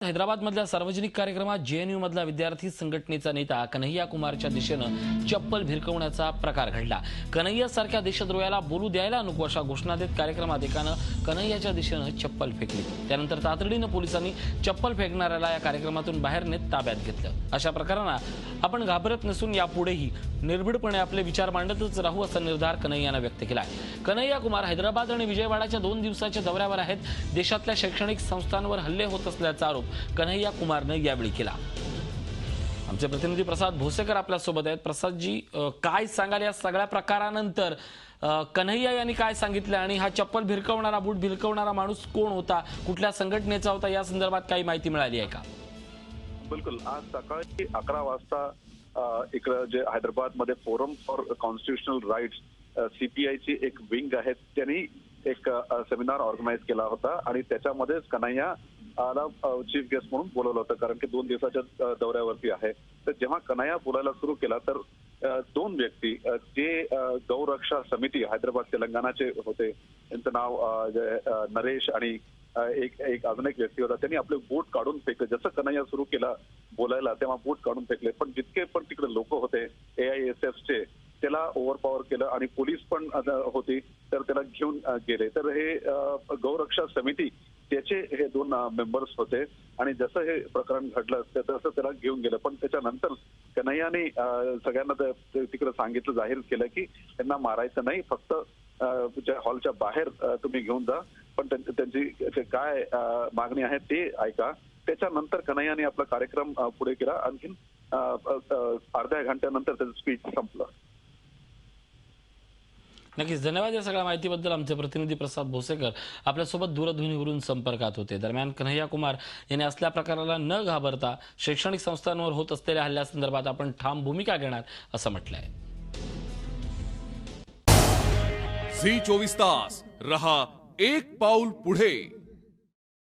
हैदराबादमधल्या सार्वजनिक कार्यक्रमात जेएनयू मधला विद्यार्थी संघटनेचा नेता कन्हैया कुमारच्या दिशेनं चप्पल भिरकवण्याचा प्रकार घडला। कन्हैयासारख्या देशद्रोहाला बोलू द्यायला नको अशा घोषणा देत कार्यक्रमात एकानं कन्हैयाच्या दिशेनं चप्पल फेकली। त्यानंतर तातडीनं पोलिसांनी चप्पल फेकणाऱ्याला या कार्यक्रमातून बाहेर नेत ताब्यात घेतलं। अशा प्रकरणात आपण घाबरत नसून यापुढेही निर्भीडपणे आपले विचार मांडतच राहू असा निर्धार कन्हैयानं व्यक्त केलाय। कन्हैया कुमार हैदराबाद आणि विजयवाडाच्या 2 दिवसाच्या दौऱ्यावर आहेत। देशातल्या शैक्षणिक संस्थांवर हल्ले होत असल्याचा आरोप कन्हैया कुमारने यावेळी केला। आमचे प्रतिनिधी प्रसाद भोसेकर आपल्या सोबत आहेत। प्रसादजी, काय सांगाल या सगळ्या प्रकारानंतर? कन्हैया यांनी काय सांगितलं आणि हा चप्पल भिरकवणारा, बूट भिरकवणारा माणूस कोण होता, कुठल्या संघटनेचा होता, या संदर्भात काही माहिती मिळाली आहे का? बिलकुल, आज सकाळी 11 वाजता इकडे जे हैदराबाद मध्ये फोरम फॉर कॉन्स्टिट्यूशनल राईट्स सीपीआयची एक विंग आहे, त्यांनी एक सेमिनार ऑर्गनाईज केला होता आणि त्याच्यामध्येच कन्हैया चीफ गेस्ट म्हणून बोलवलं होतं, कारण की 2 दिवसाच्या दौऱ्यावरती आहे। तर जेव्हा कन्हैया बोलायला सुरू केला तर 2 व्यक्ती जे गौरक्षा समिती हैदराबाद तेलंगणाचे होते, त्यांचं नाव नरेश आणि एक अजून एक व्यक्ती होता, त्यांनी आपले बूट काढून फेकले। जसं कन्हैया सुरू केला बोलायला तेव्हा बूट काढून फेकले, पण जितके पण तिकडे लोक होते AISFचे त्याला ओव्हरपॉवर केलं आणि पोलीस पण होती तर त्याला घेऊन गेले। तर हे गौरक्षा समिती त्याचे हे 2 मेंबर्स होते आणि जसं हे प्रकरण घडलं तसं त्याला घेऊन गेलं। पण त्याच्यानंतर कन्हैयाने सगळ्यांना तिकडे सांगितलं, जाहीर केलं की त्यांना मारायचं नाही, फक्त हॉलच्या बाहेर तुम्ही घेऊन जा, पण त्यांची काय मागणी आहे ते ऐका। त्याच्यानंतर कन्हैयाने आपला कार्यक्रम पुढे केला। आणखीन अर्ध्या घंट्यानंतर त्याचं स्पीच संपलं। नक्कीच, धन्यवाद या सगळ्या माहितीबद्दल। आमचे प्रतिनिधी प्रसाद भोसेकर आपल्यासोबत दूरध्वनीवरून संपर्कात होते। दरम्यान कन्हैया कुमार यांनी असल्या प्रकाराला न घाबरता शैक्षणिक संस्थांवर होत असलेल्या हल्ल्यासंदर्भात आपण ठाम भूमिका घेणार असं म्हटलंय। झी 24 तास रहा एक पाऊल पुढे।